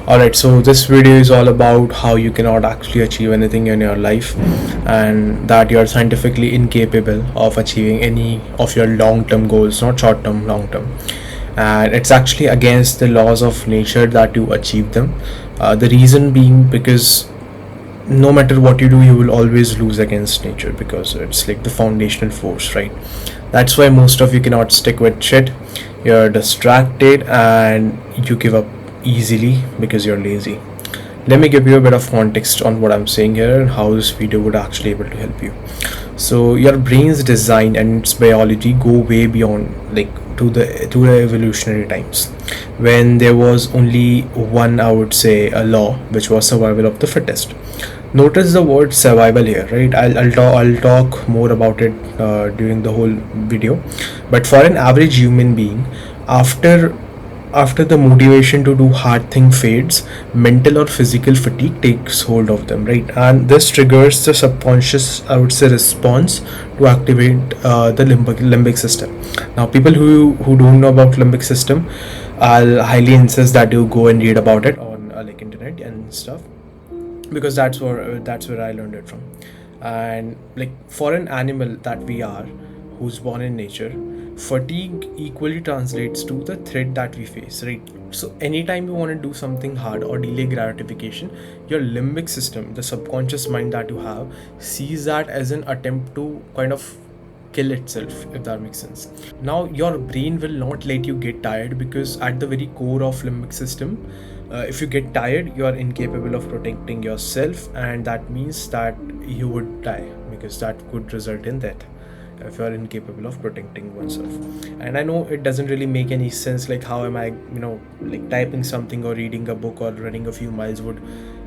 Alright, so this video is all about how you cannot actually achieve anything in your life, and that you are scientifically incapable of achieving any of your long term goals, not short term, long term. And it's actually against the laws of nature that you achieve them. The reason being because no matter what you do, you will always lose against nature because it's like the foundational force, right? That's why most of you cannot stick with shit. You're distracted and you give up easily because you're lazy. Let me give you a bit of context on what I'm saying here and how this video would actually able to help you. So your brain's design and its biology go way beyond like to the evolutionary times, when there was only one, I would say, a law, which was survival of the fittest. Notice the word survival here, right? I'll talk more about it during the whole video. But for an average human being, after after the motivation to do hard thing fades, mental or physical fatigue takes hold of them, right? And this triggers the subconscious, I would say, response to activate the limbic system. Now, people who don't know about limbic system, I'll highly insist that you go and read about it on like internet and stuff, because that's where I learned it from. And like for an animal that we are, who's born in nature, fatigue equally translates to the threat that we face, right? So anytime you want to do something hard or delay gratification, your limbic system, the subconscious mind that you have, sees that as an attempt to kind of kill itself, if that makes sense. Now your brain will not let you get tired, because at the very core of limbic system, if you get tired, you are incapable of protecting yourself, and that means that you would die, because that could result in death if you are incapable of protecting oneself. And I know it doesn't really make any sense, like how am I, like typing something or reading a book or running a few miles would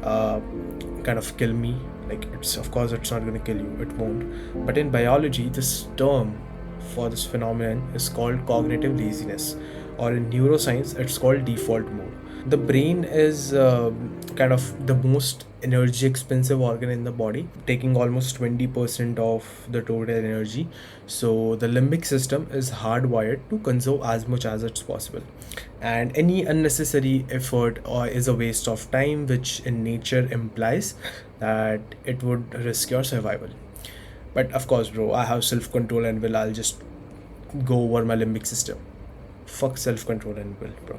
kind of kill me. Like, it's, of course it's not going to kill you, it won't. But in biology, this term for this phenomenon is called cognitive laziness, or in neuroscience it's called default mode. The brain is kind of the most energy expensive organ in the body, taking almost 20% of the total energy. So the limbic system is hardwired to conserve as much as it's possible, and any unnecessary effort or is a waste of time, which in nature implies that it would risk your survival. But of course, bro, I have self control and will. I'll just go over my limbic system. Fuck self control and will, bro.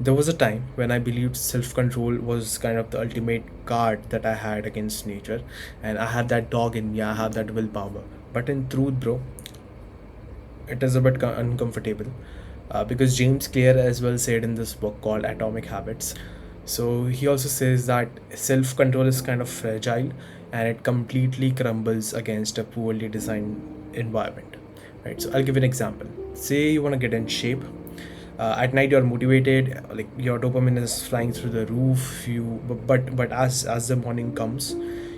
There was a time when I believed self control was kind of the ultimate card that I had against nature, and I have that dog in me, I have that willpower. But in truth, bro, it is a bit uncomfortable, because James Clear as well said in this book called Atomic Habits. So he also says that self control is kind of fragile, and it completely crumbles against a poorly designed environment. Right. So I'll give an example. Say you want to get in shape. At night you're motivated, like your dopamine is flying through the roof. But as the morning comes,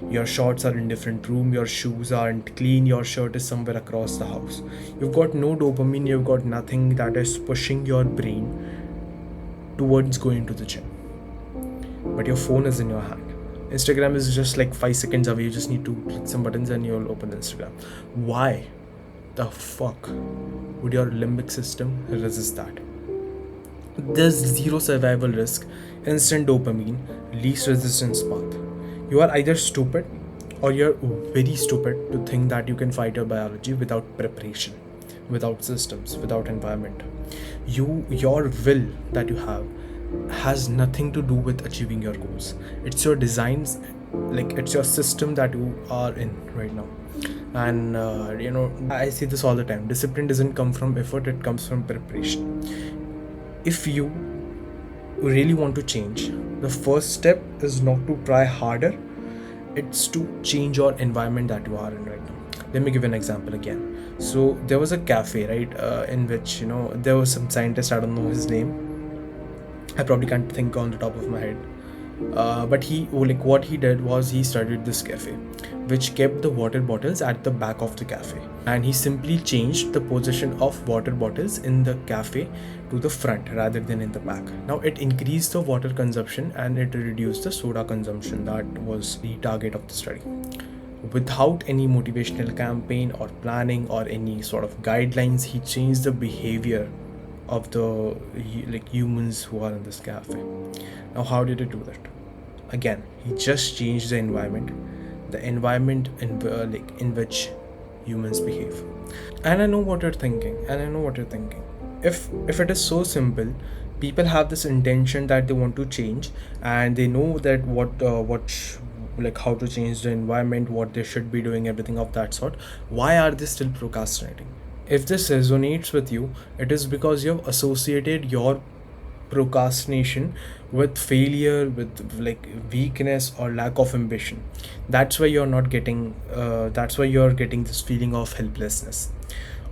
your shorts are in different room, your shoes aren't clean, your shirt is somewhere across the house. You've got no dopamine, you've got nothing that is pushing your brain towards going to the gym. But your phone is in your hand. Instagram is just like 5 seconds away. You just need to click some buttons and you'll open Instagram. Why the fuck would your limbic system resist that? There's zero survival risk, instant dopamine, least resistance path. You are either stupid or you're very stupid to think that you can fight your biology without preparation, without systems, without environment. Your will that you have has nothing to do with achieving your goals. It's your designs, like it's your system that you are in right now. And I say this all the time: discipline doesn't come from effort, it comes from preparation. If you really want to change, the first step is not to try harder, it's to change your environment that you are in right now. Let me give an example again. So there was a cafe, right, in which there was some scientist, I don't know his name, I probably can't think on the top of my head. But what he did was he started this cafe, which kept the water bottles at the back of the cafe, and he simply changed the position of water bottles in the cafe to the front rather than in the back. Now it increased the water consumption and it reduced the soda consumption. That was the target of the study. Without any motivational campaign or planning or any sort of guidelines, he changed the behavior of the humans who are in this cafe. Now, how did he do that? Again, he just changed the environment in which humans behave. And I know what you're thinking, and I know what you're thinking. If it is so simple, people have this intention that they want to change, and they know that like how to change the environment, what they should be doing, everything of that sort. Why are they still procrastinating? If this resonates with you, it is because you have associated your procrastination with failure, with like weakness or lack of ambition. That's why you're not getting that's why you're getting this feeling of helplessness.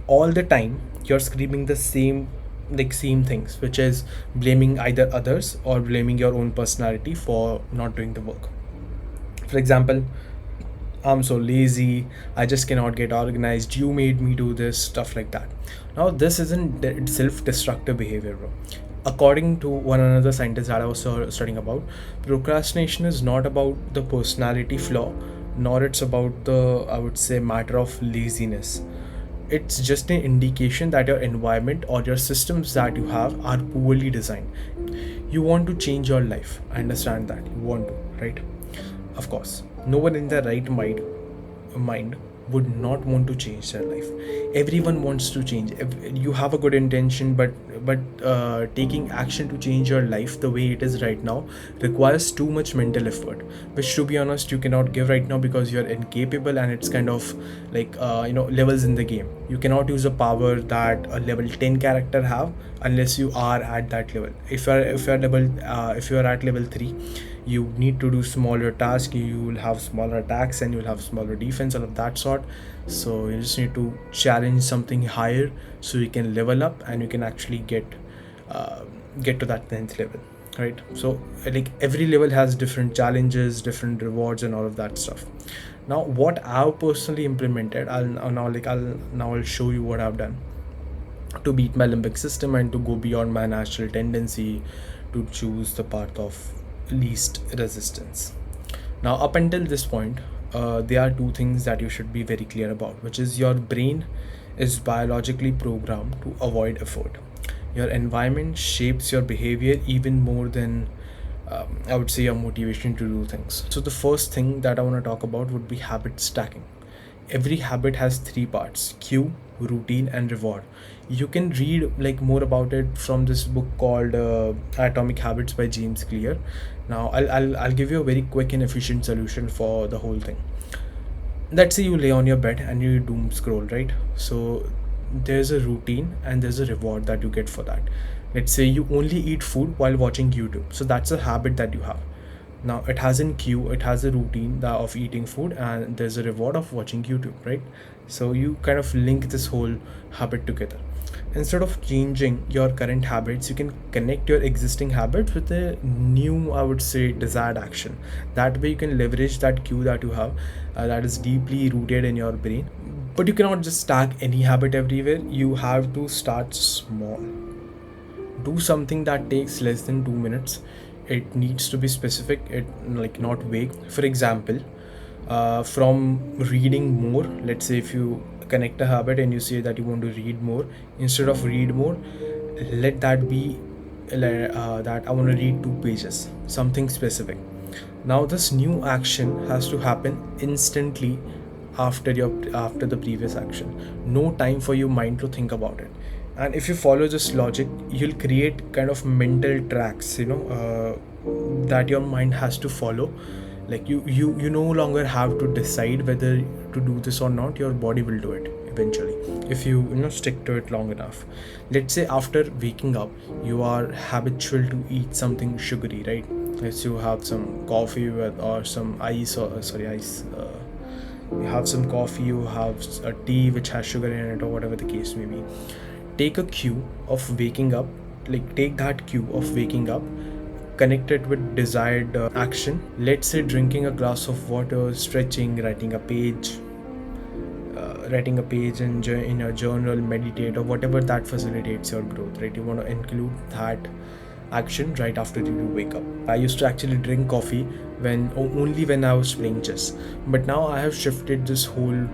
All the time you're screaming the same things, which is blaming either others or blaming your own personality for not doing the work. For example, I'm so lazy, I just cannot get organized, you made me do this, stuff like that. Now, this isn't self destructive behavior, bro. According to one another scientist that I was studying about, procrastination is not about the personality flaw, nor it's about the, I would say, matter of laziness. It's just an indication that your environment or your systems that you have are poorly designed. You want to change your life. I understand that. You want to, right? Of course. No one in their right mind would not want to change their life. Everyone wants to change. If you have a good intention, but taking action to change your life the way it is right now requires too much mental effort, which, to be honest, you cannot give right now because you're incapable, and it's kind of like levels in the game. You cannot use a power that a level 10 character have unless you are at that level. If you're at level 3, you need to do smaller tasks, you will have smaller attacks, and you'll have smaller defense, all of that sort. So you just need to challenge something higher so you can level up and you can actually uh, get to that 10th level, right? So like every level has different challenges, different rewards, and all of that stuff. Now, what I've personally implemented, I'll show you what I've done to beat my limbic system and to go beyond my natural tendency to choose the path of least resistance. Now, up until this point, there are two things that you should be very clear about, which is your brain is biologically programmed to avoid effort. Your environment shapes your behavior even more than I would say your motivation to do things. So, the first thing that I want to talk about would be habit stacking. Every habit has three parts: cue, routine, and reward. You can read like more about it from this book called Atomic Habits by James Clear. Now, I'll give you a very quick and efficient solution for the whole thing. Let's say you lay on your bed and you doom scroll, right? So there's a routine and there's a reward that you get for that. Let's say you only eat food while watching YouTube, so that's a habit that you have. Now it has a cue, it has a routine of eating food, and there's a reward of watching YouTube, right? So you kind of link this whole habit together. Instead of changing your current habits, you can connect your existing habits with a new, I would say, desired action. That way you can leverage that cue that you have, that is deeply rooted in your brain. But you cannot just stack any habit everywhere. You have to start small. Do something that takes less than 2 minutes. It needs to be specific, it like not vague. For example, from reading more, let's say if you connect a habit and you say that you want to read more, instead of read more, let that be that I want to read 2 pages, something specific. Now this new action has to happen instantly after the previous action. No time for your mind to think about it. And if you follow this logic, you'll create kind of mental tracks, that your mind has to follow. Like you no longer have to decide whether to do this or not. Your body will do it eventually if you stick to it long enough. Let's say after waking up, you are habitual to eat something sugary, right? Let's you have some coffee with or some ice, or sorry, ice you have some coffee, you have a tea which has sugar in it, or whatever the case may be. Take a cue of waking up, like take that cue of waking up, connect it with desired action. Let's say drinking a glass of water, stretching, writing a page in your journal, meditate, or whatever that facilitates your growth, right? You want to include that action right after you wake up. I used to actually drink coffee only when I was playing chess, but now I have shifted this whole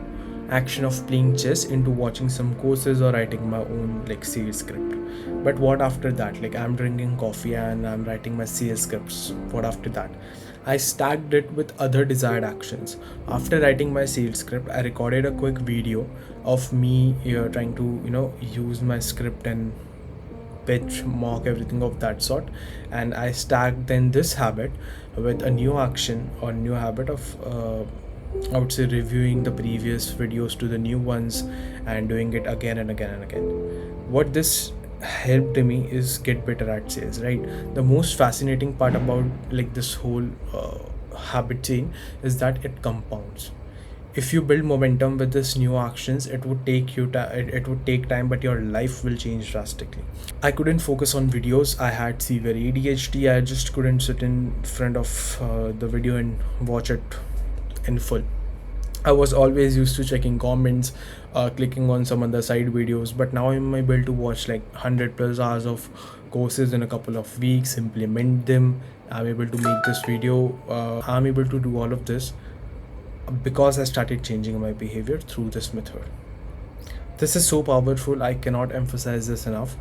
action of playing chess into watching some courses or writing my own like sales script. But what after that? Like, I'm drinking coffee and I'm writing my sales scripts. What after that? I stacked it with other desired actions. After writing my sales script, I recorded a quick video of me trying to use my script and pitch, mock, everything of that sort. And I stacked then this habit with a new action or new habit of I would say reviewing the previous videos to the new ones and doing it again and again and again. What this helped me is get better at sales, right? The most fascinating part about like this whole habit chain is that it compounds. If you build momentum with this new actions, it would take it would take time, but your life will change drastically. I couldn't focus on videos. I had severe ADHD. I just couldn't sit in front of the video and watch it in full. I was always used to checking comments, clicking on some other side videos, but now I'm able to watch like 100 plus hours of courses in a couple of weeks, implement them. I'm able to make this video. I'm able to do all of this because I started changing my behavior through this method. This is so powerful, I cannot emphasize this enough.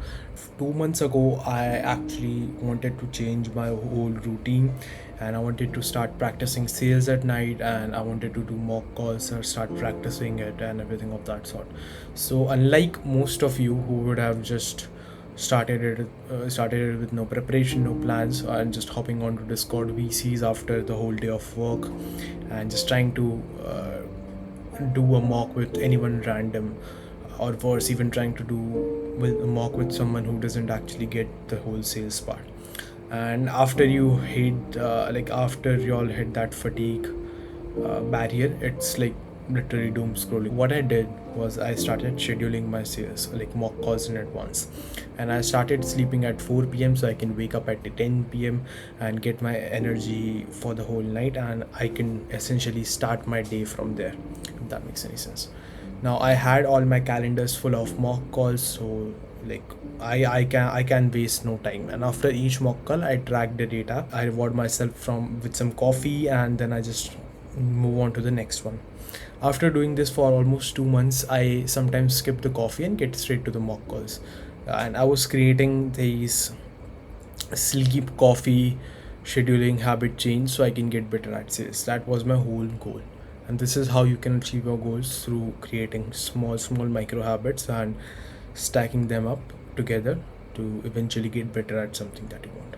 2 months ago, I actually wanted to change my whole routine, and I wanted to start practicing sales at night, and I wanted to do mock calls or start practicing it and everything of that sort. So, unlike most of you who would have just started it with no preparation, no plans, and just hopping onto Discord VCs after the whole day of work and just trying to do a mock with anyone random, or worse, even trying to do with a mock with someone who doesn't actually get the whole sales part. And after you hit after you all hit that fatigue barrier, it's like literally doom scrolling. What I did was I started scheduling my sales like mock calls in advance, and I started sleeping at 4 p.m. so I can wake up at 10 p.m. and get my energy for the whole night, and I can essentially start my day from there, if that makes any sense. Now I had all my calendars full of mock calls, so like I can waste no time. And after each mock call, I track the data, I reward myself from with some coffee, and then I just move on to the next one. After doing this for almost 2 months, I sometimes skip the coffee and get straight to the mock calls. And I was creating these sleep coffee scheduling habit change so I can get better at sales. That was my whole goal. And this is how you can achieve your goals, through creating small micro habits and stacking them up together to eventually get better at something that you want.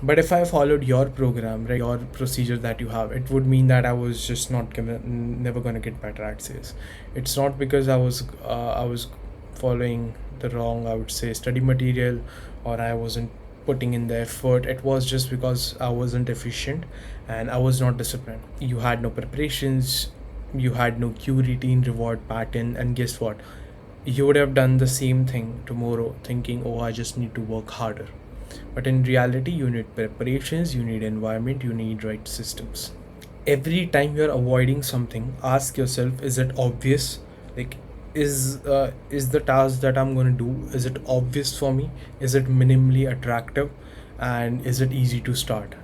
But if I followed your program, right, your procedure that you have, it would mean that I was just never gonna get better at sales. It's not because I was following the wrong, I would say, study material, or I wasn't putting in the effort. It was just because I wasn't efficient and I was not disciplined. You had no preparations, you had no cue routine reward pattern, and guess what? You would have done the same thing tomorrow thinking, oh, I just need to work harder. But in reality, you need preparations, you need environment, you need right systems. Every time you're avoiding something, ask yourself, is it obvious? Like, is the task that I'm going to do, is it obvious for me? Is it minimally attractive? And is it easy to start?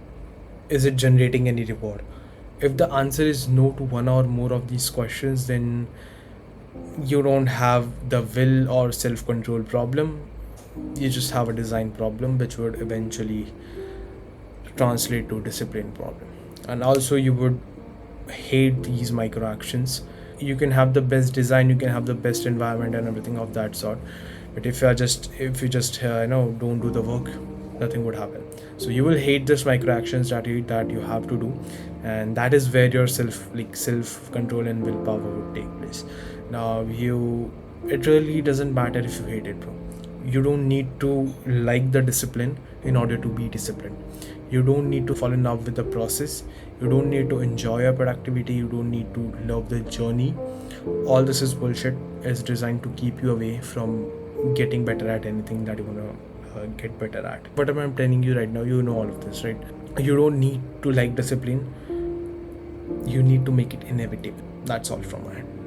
Is it generating any reward? If the answer is no to one or more of these questions, then you don't have the will or self control problem. You just have a design problem, which would eventually translate to discipline problem. And also, you would hate these micro actions. You can have the best design, you can have the best environment and everything of that sort, but if you just don't do the work, nothing would happen. So you will hate this micro actions that you have to do, and that is where your self control and willpower would take place. Now, it really doesn't matter if you hate it, bro. You don't need to like the discipline in order to be disciplined. You don't need to fall in love with the process. You don't need to enjoy your productivity. You don't need to love the journey. All this is bullshit. It's designed to keep you away from getting better at anything that you want to get better at. What am I telling you right now? You know all of this, right? You don't need to like discipline. You need to make it inevitable. That's all from my end.